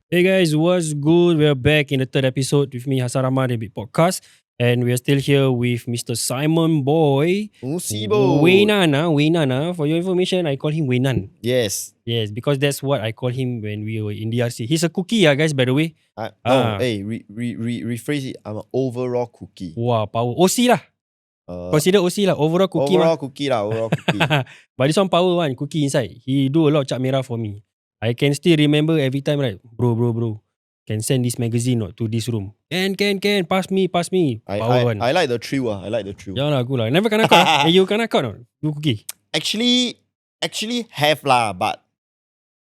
Hey guys, what's good? We're back in the third episode with me, Hassan Rahman, the Big Podcast. And we're still here with Mr. Simon Boy. Musibo. Waynan. For your information, I call him Waynan. Yes. Yes, because that's what I call him when we were in DRC. He's a cookie, guys, by the way. Rephrase it. I'm an overall cookie. Wow, power. OC lah. Consider OC lah. Overall cookie overall cookie. But this one power one, cookie inside. He do a lot of cap merah for me. I can still remember every time, right? Bro. Can send this magazine to this room. Can. Pass me. Power one. I like the thrill. Yeah lah, good lah. Never kena caught. You kena caught no? You cookie. Actually have lah, but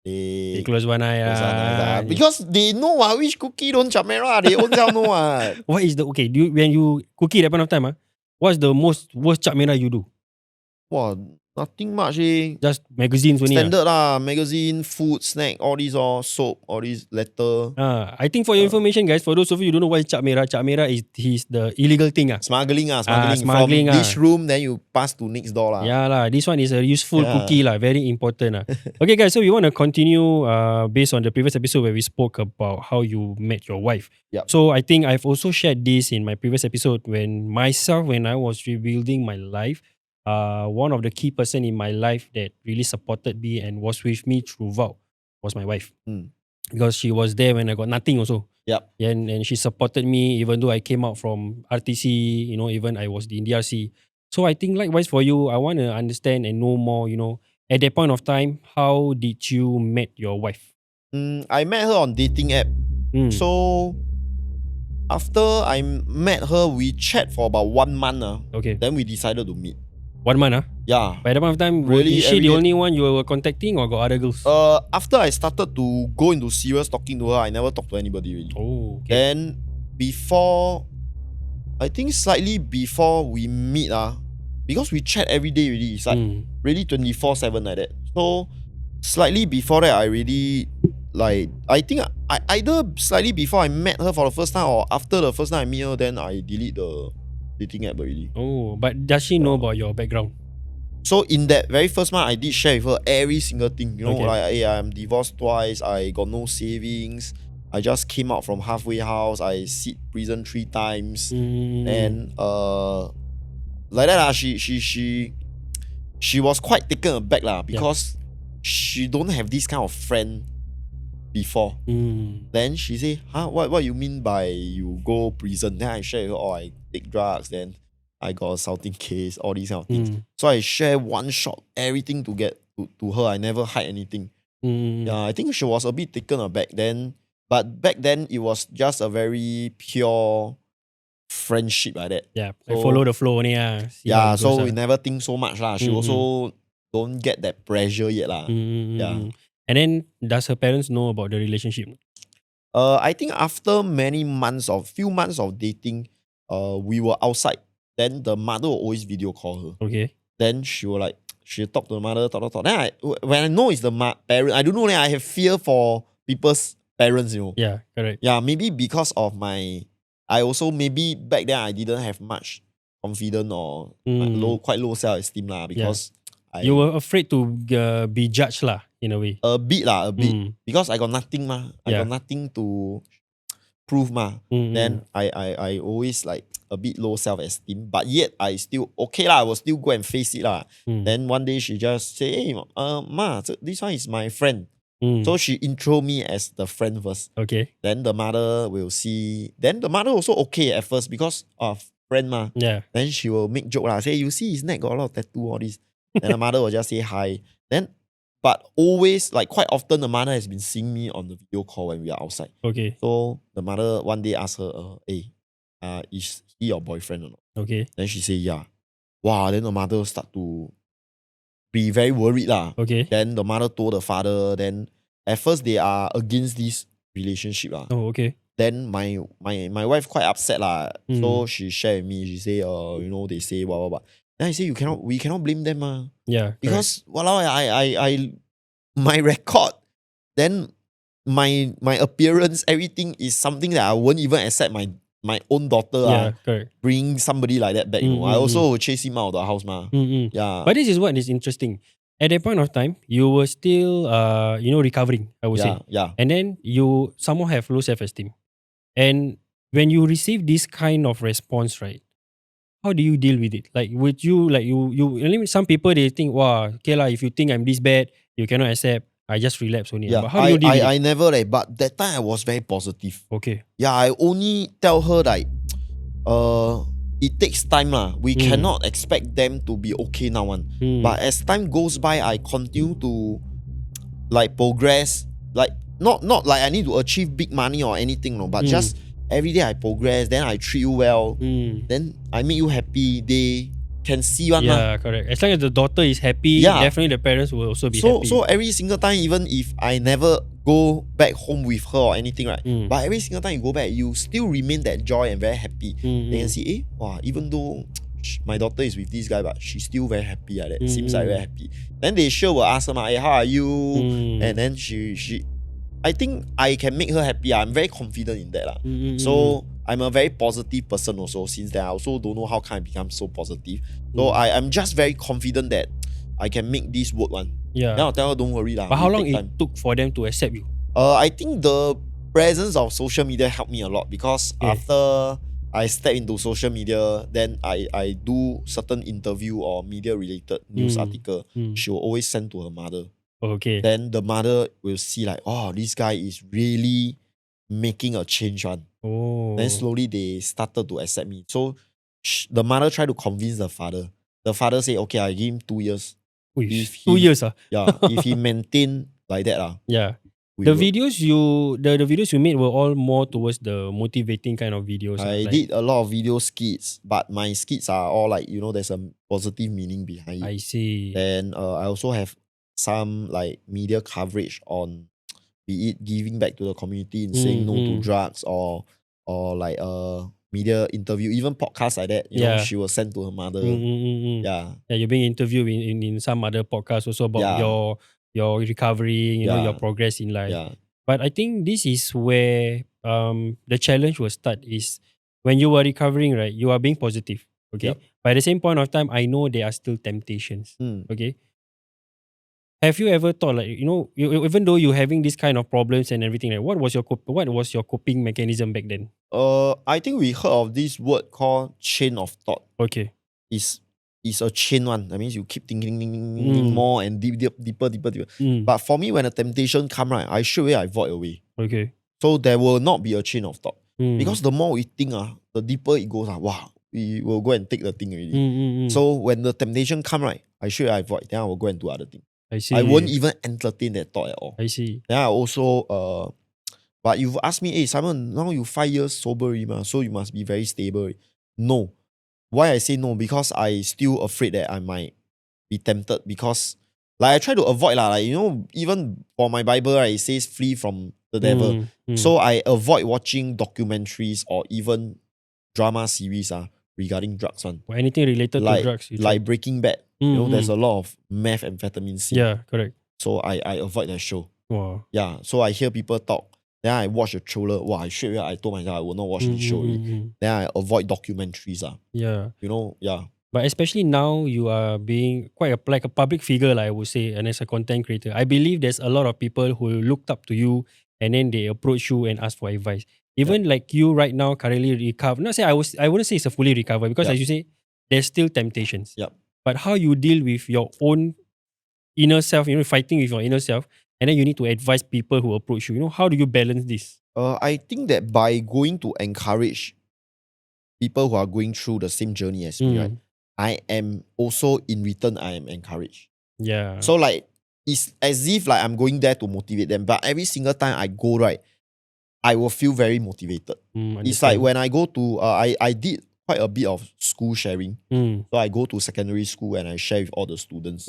They close one eye close one eye lah. lah. Because they know which cookie don't chamera. They own self know What is the when you cookie that point of time what's the worst cap merah you do? Wow, nothing much Just magazines only. Standard lah, magazine, food, snack, all these soap, all these letter. I think for your information, guys, for those of you who don't know what is cap merah is the illegal thing Smuggling. Smuggling From this room, then you pass to next door lah. Yeah lah, this one is a useful cookie lah, very important Okay guys, so we want to continue based on the previous episode where we spoke about how you met your wife. Yep. So I think I've also shared this in my previous episode when I was rebuilding my life. One of the key person in my life that really supported me and was with me throughout was my wife. Because she was there when I got nothing also. Yep. And she supported me even though I came out from RTC, even I was in DRC. So I think likewise for you, I want to understand and know more, at that point of time, how did you met your wife? I met her on dating app. So after I met her, we chat for about 1 month. Okay. Then we decided to meet. 1 month Yeah. By that point of time, Really, is she the every day. only one you were contacting or got other girls? After I started to go into serious talking to her, I never talked to anybody really. Oh, okay. Then I think slightly before we meet because we chat every day really, it's like really 24/7 like that. So slightly before that, I really I think I either slightly before I met her for the first time or after the first time I meet her, then I delete the dating app already. Oh, but does she know about your background? So in that very first month, I did share with her every single thing. Okay. Like hey, I'm divorced twice. I got no savings. I just came out from halfway house. I sit prison 3 times. And like that she was quite taken aback because she don't have this kind of friend before. Then she say, what you mean by you go prison? Then I share with her, I take drugs, then I got assaulting case, all these kind of things. So I share one shot, everything to get to her. I never hide anything. Yeah, I think she was a bit taken aback then. But back then, it was just a very pure friendship like that. Yeah, So- follow the flow only. So we never think so much lah. She also don't get that pressure yet lah. Yeah. And then, does her parents know about the relationship? I think after few months of dating, we were outside. Then the mother will always video call her. Okay. Then she'll talk to the mother, talk. Then when I know it's the parent, I don't know, I have fear for people's parents, Yeah, correct. Yeah, maybe because of I also maybe back then I didn't have much confidence or quite low self-esteem lah because You were afraid to be judged lah, in a way. a bit because I got nothing I got nothing to prove Then I always a bit low self-esteem, but yet I still okay lah. I will still go and face it lah. Then one day she just say, hey, ma, this one is my friend. So she intro me as the friend first. Okay. Then the mother will see. Then the mother also okay at first because of friend Yeah. Then she will make joke lah. Say, you see his neck got a lot of tattoo, all this. Then the mother will just say hi. But always, quite often, the mother has been seeing me on the video call when we are outside. Okay. So the mother one day asked her, hey, is he your boyfriend or not? Okay. Then she say, yeah. Wow, then the mother start to be very worried lah. Okay. Then the mother told the father. Then at first they are against this relationship lah. Oh, okay. Then my wife quite upset lah. So she shared with me. She say, they say blah blah blah. Then I say we cannot blame them Yeah. because walao, I my record, then my appearance, everything is something that I won't even accept my own daughter correct. bring somebody like that back. I also will chase him out of the house Mm-mm. Yeah. But this is what is interesting. at that point of time, you were still, recovering, I would say. Yeah. And then you somehow have low self-esteem. And when you receive this kind of response, right, how do you deal with it? Like, would you, like, I mean, some people, they think, wow, okay lah, if you think I'm this bad, you cannot accept, I just relapse only. Yeah. But how do you deal with it? I never like, but that time I was very positive. Okay. Yeah, I only tell her like, it takes time lah. We cannot expect them to be okay now one. But as time goes by, I continue to like progress. Like not like I need to achieve big money or anything, no. But just every day I progress. Then I treat you well. Then I make you happy. They can see one lah. Yeah, correct. As long as the daughter is happy, Yeah. definitely the parents will also be happy. So every single time, even if I never go back home with her or anything, right? But every single time you go back, you still remain that joy and very happy. They can see, wow, even though my daughter is with this guy, but she's still very happy like that. Seems like very happy. Then they sure will ask her, hey, how are you? And then she I think I can make her happy. I'm very confident in that. So I'm a very positive person also. Since then, I also don't know how can I become so positive. So I'm just very confident that I can make this work one. Yeah. Then I'll tell her, don't worry lah. But how long it took for them to accept you? I think the presence of social media helped me a lot because after I step into social media, then I do certain interview or media related news article. She will always send to her mother. Okay. Then the mother will see like, oh, this guy is really making a change one. Oh. Then slowly they started to accept me. So the mother tried to convince the father. The father say, okay, I give him 2 years. If 2 years Yeah, if he maintain like that yeah. we The will. videos you made were all more towards the motivating kind of videos. I did a lot of video skits, but my skits are all like, there's a positive meaning behind it. I see. Then I also have some like media coverage on, be it giving back to the community and saying no to drugs or like media interview, even podcasts like that. You know, she will send to her mother. Yeah. Yeah, you're being interviewed in some other podcasts also about your recovery, your progress in life. Yeah. But I think this is where the challenge will start is when you are recovering, right? You are being positive. Okay. Yep. But at the same point of time, I know there are still temptations. Okay. Have you ever thought, like, even though you're having this kind of problems and everything, like, what was your coping mechanism back then? I think we heard of this word called chain of thought. Okay. It's a chain one. That means you keep thinking more and deeper. But for me, when a temptation come, right, I straight away avoid away. Okay. So there will not be a chain of thought. Because the more we think, the deeper it goes. Wow, we will go and take the thing already. So when the temptation come, right, I straight away avoid. Then I will go and do other things. I see. I won't even entertain that thought at all. I see. Then I also but you've asked me, hey Simon, now you 5 years sober already, so you must be very stable. No. Why I say no? Because I still afraid that I might be tempted, because like I try to avoid like, even for my Bible, right, it says flee from the devil. So I avoid watching documentaries or even drama series regarding drugs one. Or anything related to drugs. Like Breaking Bad. There's a lot of methamphetamine scene. Yeah, correct. So I avoid that show. Wow. Yeah. So I hear people talk. Then I watch the trailer. Wow, I told myself I will not watch this show. Then I avoid documentaries. Yeah. Yeah. But especially now, you are being quite like a public figure, like I would say, and as a content creator, I believe there's a lot of people who looked up to you and then they approach you and ask for advice. Even like you right now, currently recover. Not say I wouldn't say it's a fully recover, because as you say, there's still temptations. Yep. But how you deal with your own inner self, fighting with your inner self, and then you need to advise people who approach you. How do you balance this? I think that by going to encourage people who are going through the same journey as me, right, I am also, in return, I am encouraged. Yeah. So like, it's as if like I'm going there to motivate them. But every single time I go, right, I will feel very motivated. It's like when I go to, I did quite a bit of school sharing. So I go to secondary school and I share with all the students.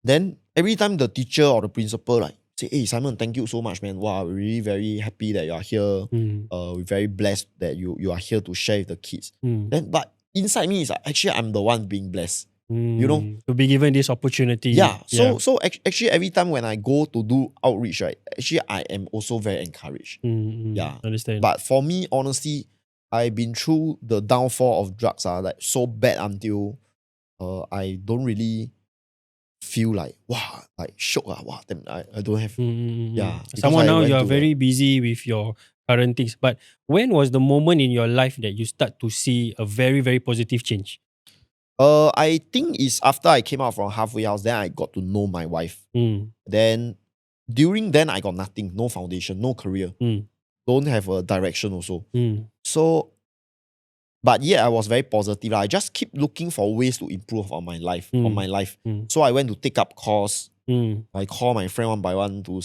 Then every time the teacher or the principal like say, hey Simon, thank you so much, man. Wow, we're really very happy that you are here. We're very blessed that you are here to share with the kids. Then but inside me is like, actually I'm the one being blessed. To be given this opportunity. Yeah. So actually every time when I go to do outreach, right, actually I am also very encouraged. Yeah. Understand. But for me, honestly, I've been through the downfall of drugs like so bad until I don't really feel like, wow, like shock. Wow, damn, I don't have. Yeah. because Someone I now went you are to very busy with your current things. But when was the moment in your life that you start to see a very, very positive change? I think it's after I came out from halfway house, then I got to know my wife. Mm, Then during then I got nothing, no foundation, no career, mm, don't have a direction also. mm, So, but yeah, I was very positive. I just keep looking for ways to improve on my life, mm. So I went to take up course. Mm, I call my friend one by one to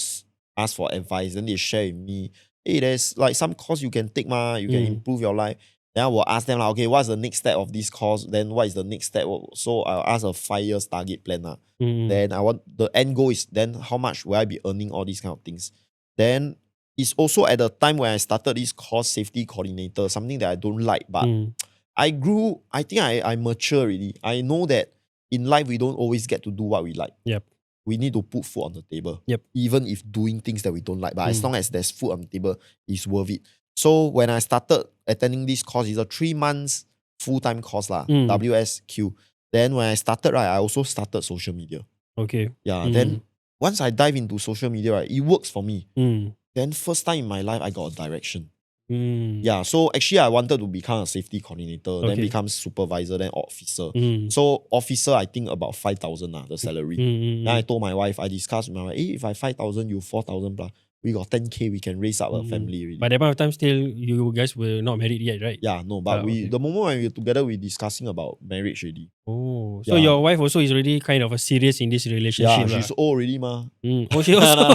ask for advice. Then they share with me, hey, there's like some course you can take, you can Mm. improve your life. Then I will ask them, like, okay, what's the next step of this course? Then what is the next step? So I'll ask a 5 years target plan. mm, Then I want the end goal is then how much will I be earning, all these kind of things. Then it's also at the time when I started this course safety coordinator, something that I don't like, but mm. I grew, I think I mature already. I know that in life we don't always get to do what we like. Yep. We need to put food on the table. Yep. Even if doing things that we don't like. But as long as there's food on the table, it's worth it. So when I started attending this course, it's a 3 months full-time course, WSQ. Then when I started, right, I also started social media. Okay. Yeah. Then once I dive into social media, right, it works for me. Mm, Then first time in my life, I got a direction. mm, Yeah. So actually, I wanted to become a safety coordinator, then Okay. become supervisor, then officer. mm, So officer, I think about 5,000 the salary. mm, Then I told my wife, I discussed with my wife, hey, if I 5,000, you 4,000 plus, we got 10K, we can raise up a family already. By that point of time, still you guys were not married yet, right? Yeah, no, but okay. the moment when we were together, we discussing about marriage already. Oh, so Yeah. your wife also is already kind of a serious in this Yeah, relationship. she's old already, ma. Oh, she also.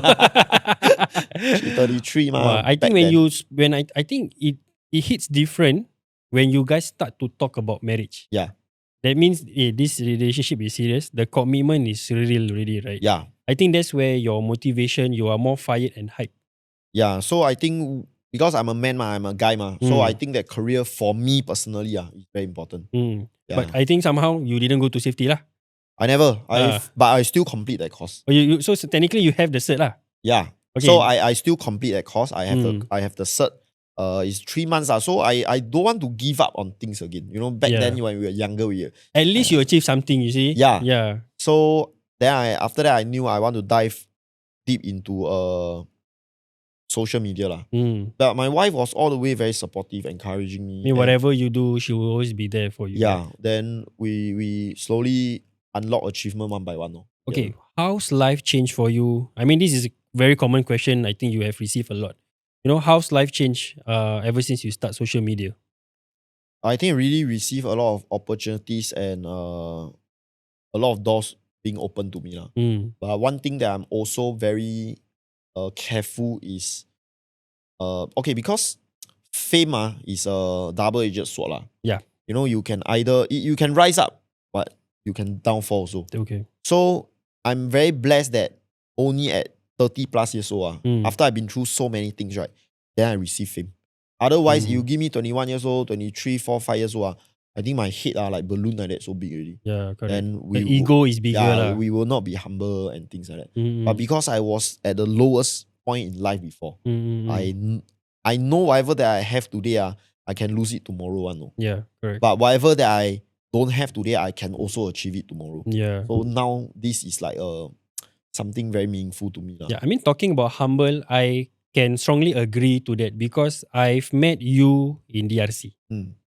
She's 33, ma. Wow, I think back when then. I think it hits different when you guys start to talk about marriage. Yeah. That means this relationship is serious. The commitment is real already, right? Yeah. I think that's where your motivation, you are more fired and hyped. Yeah, so I think because I'm a man, I'm a guy, so I think that career for me personally is very important. Yeah. But I think somehow you didn't go to safety lah. I never, but I still complete that course. So technically you have the cert lah. Yeah. Okay. So I still complete that course. I have the cert. It's 3 months. So I don't want to give up on things again. You know, back then when we were younger, at least you achieve something, you see. Yeah. Yeah. So then after that I knew I want to dive deep into social media lah. But my wife was all the way very supportive, encouraging me. I mean, whatever you do, she will always be there for you. Yeah. Then we slowly unlock achievement one by one. Okay. How's life changed for you? I mean, this is a very common question. I think you have received a lot. You know, how's life changed ever since you start social media? I think I really received a lot of opportunities and a lot of doors being open to me. But one thing that I'm also very careful is okay, because fame is a double-edged sword. Yeah. You know, you can either you can rise up, but you can downfall also. Okay. So I'm very blessed that only at 30 plus years old, after I've been through so many things, right, then I receive fame. Otherwise, you give me 21 years old, 23, 4, 5 years old, I think my head like balloon like that, so big already. Yeah, correct. Then the ego is bigger. we will not be humble and things like that. But because I was at the lowest point in life before, I know whatever that I have today, I can lose it tomorrow. Yeah, correct. But whatever that I don't have today, I can also achieve it tomorrow. Yeah. So now this is like something very meaningful to me. Yeah, I mean, talking about humble, I can strongly agree to that because I've met you in DRC.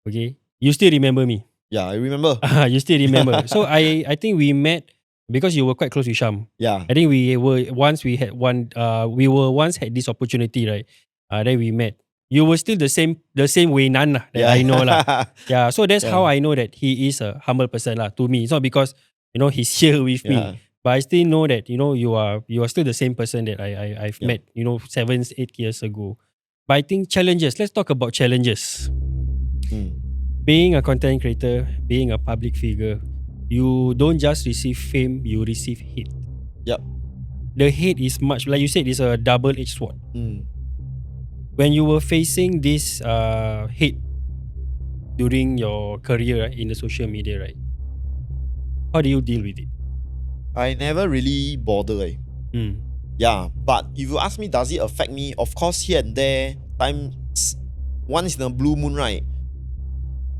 Okay, you still remember me? Yeah, I remember. You still remember. So I think we met because you were quite close with Sham. Yeah. I think we were once had this opportunity, right? Then we met. You were still the same Wei Nan that I know lah. Yeah. So that's how I know that he is a humble person lah. To me, it's not because he's here with me, but I still know that you are still the same person that I've met 7-8 years ago. But I think challenges. Let's talk about challenges. Being a content creator, being a public figure, you don't just receive fame, you receive hate. Yep. The hate is much, like you said, it's a double-edged sword. When you were facing this hate during your career in the social media, right? How do you deal with it? I never really bother. Yeah, but if you ask me, does it affect me? Of course, here and there, times once in a blue moon, right?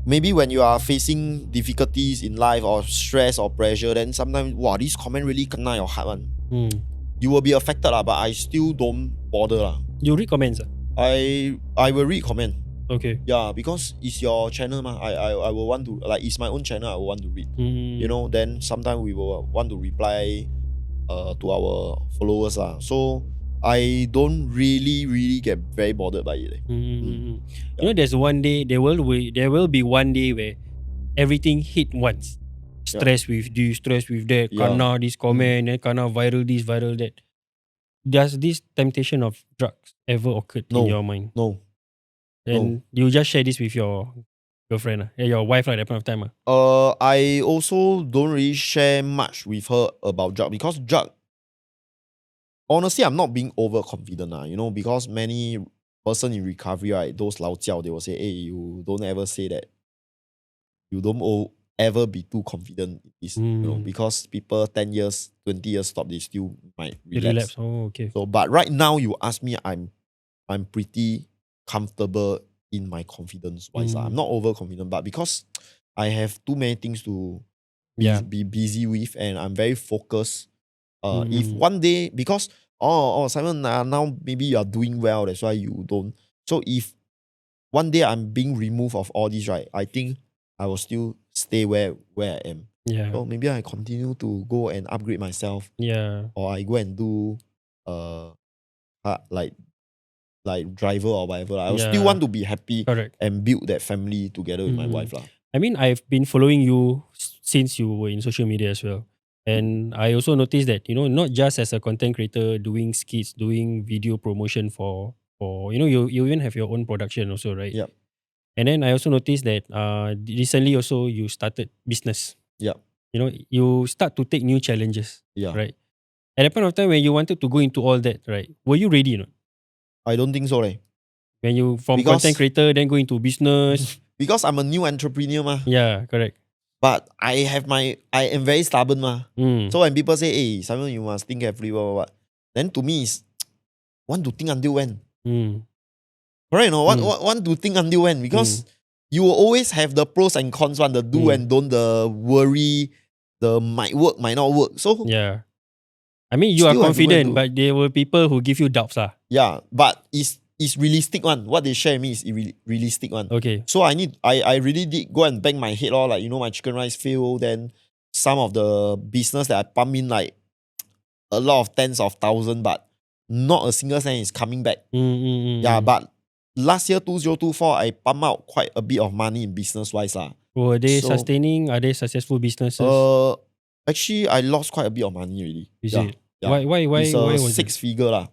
maybe when you are facing difficulties in life or stress or pressure, then sometimes, wow, this comment really kena your heart one. You will be affected lah, but I still don't bother lah. You read comments? I will read comment. Okay. Yeah, because it's your channel ma. I will want to, like, it's my own channel, I will want to read. You know, then sometimes we will want to reply to our followers lah. So I don't really get very bothered by it. You know, there's one day, there will be one day where everything hit once. Stress with this, stress with that, kena this comment, kena viral this, viral that. Does this temptation of drugs ever occurred in your mind? No. And you just share this with your girlfriend, your wife at that point of time? I also don't really share much with her about drug, because drug, honestly, I'm not being overconfident, you know, because many person in recovery, right, those lao jiao, they will say, hey, you don't ever say that. You don't ever be too confident in this, you know, because people 10 years, 20 years stop, they still might relapse. Oh, okay. So, but right now, you ask me, I'm pretty comfortable in my confidence wise. I'm not overconfident, but because I have too many things to be busy with, and I'm very focused. If one day, because Simon, now maybe you are doing well, that's why you don't. So if one day I'm being removed of all this, right, I think I will still stay where I am. Yeah. So maybe I continue to go and upgrade myself. Yeah. Or I go and do like driver or whatever. I still want to be happy. Correct. And build that family together with my wife. I mean, I've been following you since you were in social media as well. And I also noticed that, you know, not just as a content creator doing skits, doing video promotion for you know, you even have your own production also, right? Yep. And then I also noticed that recently also you started business. Yep. You know, you start to take new challenges. Yeah. Right? At the point of time when you wanted to go into all that, right? Were you ready or not? I don't think so. When you content creator then go into business. Because I'm a new entrepreneur ma. Yeah, correct. But I am very stubborn ma. So when people say, hey, Simon, you must think carefully, what, then to me is, want to think until when? Correct, no? Want to think until when? Because you will always have the pros and cons one, the do and don't, the worry, the might work, might not work. So yeah. I mean, you are confident, but there were people who give you doubts. Yeah, but it's realistic one. What they share with me is realistic one. Okay. So I really did go and bang my head, like, you know, my chicken rice failed. Then some of the business that I pump in, like a lot of tens of thousands, but not a single cent is coming back. Yeah, but last year 2024, I pump out quite a bit of money in business wise. Were they sustaining? Are they successful businesses? Actually, I lost quite a bit of money already. Is it? Yeah. Why it's why was six figure lah.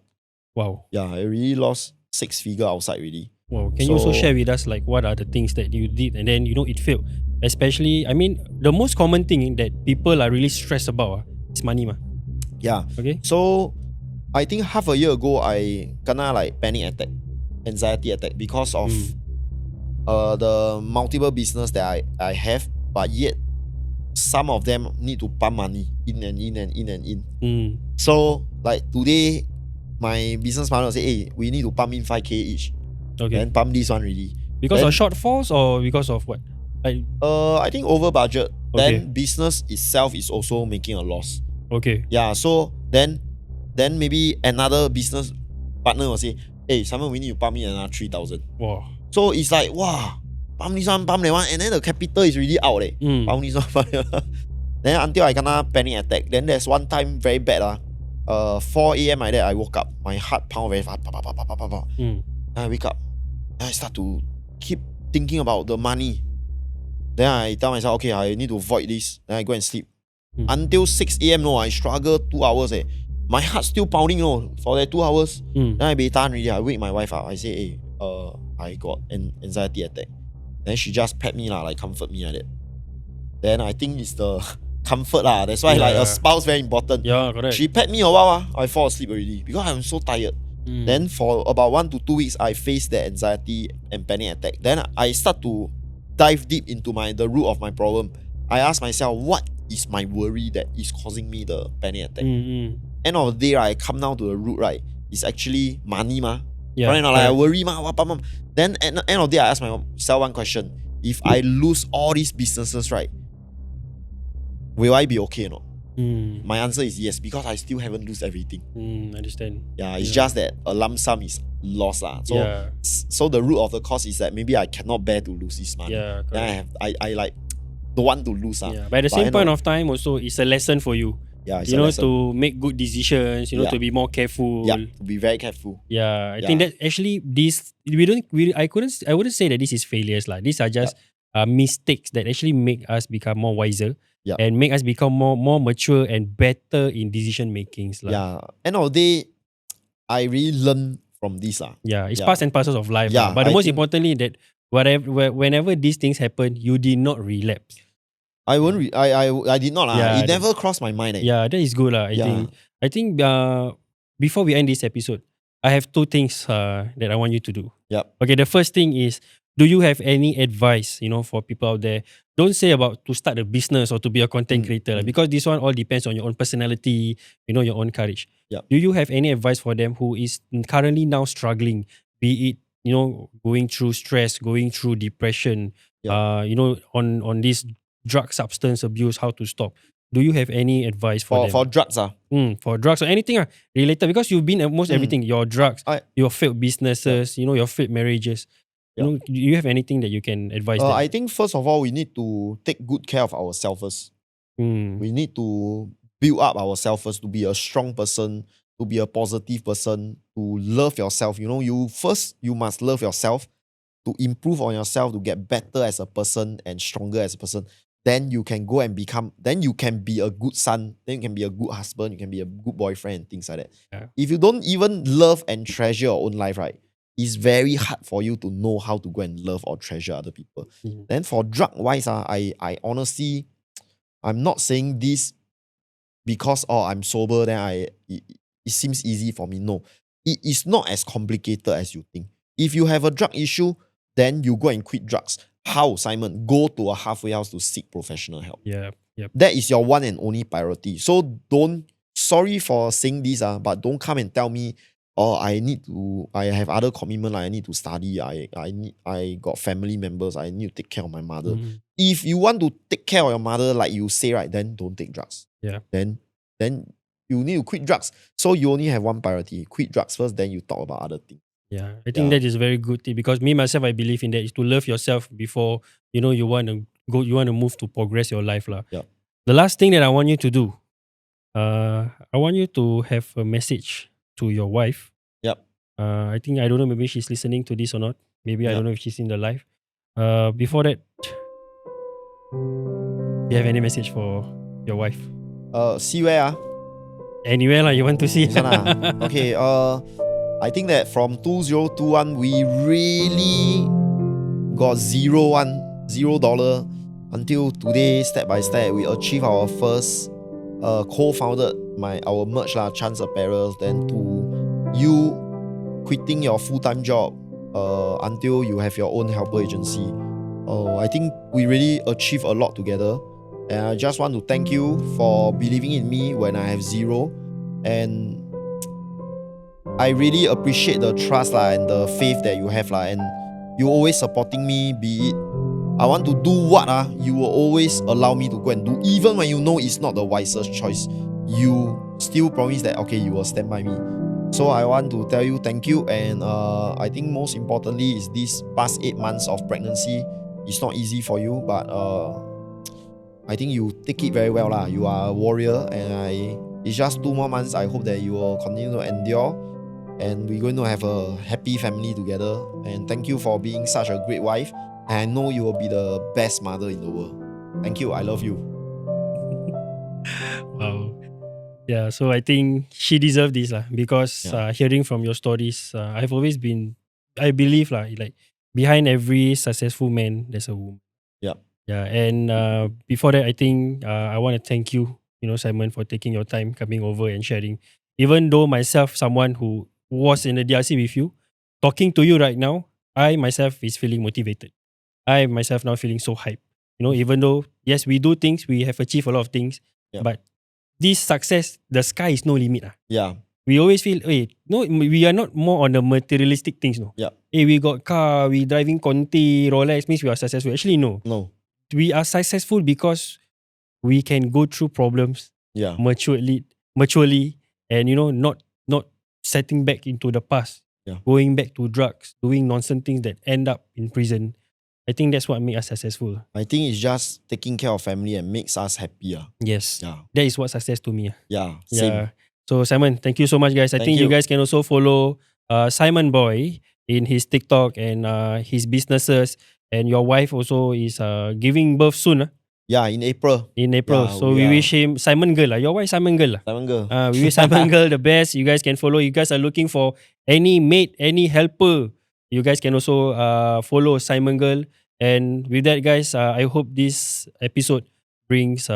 Wow. Yeah, I really lost 6 figure outside already. Wow. Can you also share with us, like, what are the things that you did and then, you know, it failed? Especially, I mean, the most common thing that people are really stressed about is money ma. Yeah. Okay. So I think half a year ago, I kena like panic attack, anxiety attack, because of the multiple business that I have, but yet some of them need to pump money in and in. So like today, my business partner say, hey, we need to pump in 5K each. Okay. Then pump this one really. Because of shortfalls or because of what? Like, I think over budget. Okay. Then business itself is also making a loss. Okay. Yeah, so then maybe another business partner will say, hey, Simon, we need to pump in another 3,000. Wow. So it's like, wow, pump this one, pump that one, and then the capital is really out. Pump this one, pump that one. Then until I kena panic attack. Then there's one time very bad. 4 a.m. like that, I woke up. My heart pound very fast. Then I wake up. Then I start to keep thinking about the money. Then I tell myself, okay, I need to avoid this. Then I go and sleep. Until 6 a.m. I struggle 2 hours. My heart still pounding for that 2 hours. Then I be done already. I wake my wife up. I say, hey, I got an anxiety attack. Then she just pat me, like comfort me like that. Then I think it's the comfort. That's why like a spouse very important. Yeah, correct. She pat me a while. I fall asleep already because I'm so tired. Then for about 1 to 2 weeks, I faced the anxiety and panic attack. Then I start to dive deep into the root of my problem. I ask myself, what is my worry that is causing me the panic attack? End of the day, I come down to the root, right? It's actually money, ma. Yeah. Right now, like I worry, ma. Then at the end of the day, I ask myself one question. if I lose all these businesses, right, will I be okay or not? My answer is yes, because I still haven't lose everything. Understand. Yeah, it's just that a lump sum is lost. So, Yeah. so the root of the cause is that maybe I cannot bear to lose this money. Yeah, Then correct. I like don't want to lose. Yeah. But at the But same I point know- of time, also, it's a lesson for you. Yeah, it's You a know, lesson. to make good decisions, you know, Yeah. to be more careful. Yeah, to be very careful. Yeah, I Yeah. think that actually I wouldn't say that this is failures lah. These are just mistakes that actually make us become more wiser Yeah. and make us become more mature and better in decision makings lah. Yeah, end of the day, I really learn from this lah. Yeah, it's Yeah. part and parcels of life. Yeah, lah. But I most think- importantly, that whenever these things happen, you did not relapse. I won't. I did not lah. Yeah, It never crossed my mind. Yeah, that is good lah. Yeah. I think before we end this episode, I have two things that I want you to do. Yep. Okay, the first thing is, do you have any advice, you know, for people out there? Don't say about to start a business or to be a content creator lah, because this one all depends on your own personality, you know, your own courage. Yep. Do you have any advice for them who is currently now struggling, be it, you know, going through stress, going through depression, Yep. you know, on this drug substance abuse, how to stop? Do you have any advice for them? For drugs For drugs or anything related, because you've been almost everything. Your drugs, your failed businesses, you know, your failed marriages. You know, do you have anything that you can advise them? I think first of all, we need to take good care of ourselves first. We need to build up ourselves first to be a strong person, to be a positive person, to love yourself. You know, you must love yourself, to improve on yourself, to get better as a person and stronger as a person. Then you can go and then you can be a good son, then you can be a good husband, you can be a good boyfriend and things like that. Yeah. If you don't even love and treasure your own life, right, it's very hard for you to know how to go and love or treasure other people. Then for drug wise, I honestly, I'm not saying this because I'm sober, then it seems easy for me. No, it is not as complicated as you think. If you have a drug issue, then you go and quit drugs. How, Simon? Go to a halfway house to seek professional help. Yeah. That is your one and only priority. So sorry for saying this, but don't come and tell me, I have other commitment, I need to study, I got family members, I need to take care of my mother. If you want to take care of your mother, like you say, right, then don't take drugs. Yeah. Then you need to quit drugs. So you only have one priority. Quit drugs first, then you talk about other things. Yeah, I think that is a very good thing, because me myself, I believe in that, is to love yourself before, you know, you want to move to progress your life lah. Yeah. The last thing that I want you to do, I want you to have a message to your wife. Yep. I don't know, maybe she's listening to this or not. Maybe I Yep. don't know if she's in the live. Before that, do you have any message for your wife? See where Anywhere lah you want to see. This one okay, I think that from 2021, we really got $0 until today, step by step, we achieved our first co-founded our merch lah, Chance Apparel. Then to you quitting your full-time job until you have your own helper agency. I think we really achieved a lot together. And I just want to thank you for believing in me when I have zero. And I really appreciate the trust and the faith that you have and you always supporting me, be it I want to do what you will always allow me to go and do, even when you know it's not the wisest choice. You still promise that okay, you will stand by me. So I want to tell you thank you. And I think most importantly is this past 8 months of pregnancy. It's not easy for you, but I think you take it very well lah. You are a warrior, and it's just 2 more months. I hope that you will continue to endure, and we're going to have a happy family together. And thank you for being such a great wife. And I know you will be the best mother in the world. Thank you. I love you. Wow. Yeah, so I think she deserves this lah, because hearing from your stories, I believe like behind every successful man, there's a woman. Yeah. Yeah, and before that, I think I want to thank you, Simon, for taking your time, coming over and sharing. Even though myself, someone who was in the DRC with you, talking to you right now, I myself is feeling motivated. I myself now feeling so hyped. Even though, yes, we do things, we have achieved a lot of things, Yeah. but this success, the sky is no limit. Yeah. we always feel, no, we are not more on the materialistic things, no. Yeah. We got car, we driving Conti, Rolex means we are successful. Actually, no. No. We are successful because we can go through problems Yeah. maturely, and not setting back into the past, Yeah. going back to drugs, doing nonsense things that end up in prison. I think that's what makes us successful. I think it's just taking care of family and makes us happier. Yes, Yeah. that is what success to me. Yeah. Same. Yeah. So Simon, thank you so much, guys. I Thank think you you. guys can also follow Simon Boy in his TikTok and his businesses. And your wife also is giving birth soon. Yeah, in April. In April. Yeah, So we wish him Simon Girl. Your wife Simon Girl. Simon Girl. We wish Simon Girl the best. You guys can follow. You guys are looking for any mate, any helper. You guys can also follow Simon Girl. And with that, guys, I hope this episode brings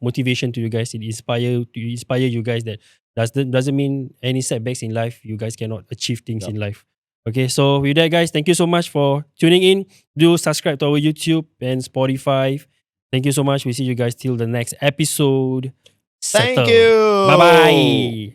motivation to you guys. It inspire you guys that doesn't mean any setbacks in life. You guys cannot achieve things in life. Okay, so with that, guys, thank you so much for tuning in. Do subscribe to our YouTube and Spotify. Thank you so much. We see you guys till the next episode. Thank Settle. you. Bye bye.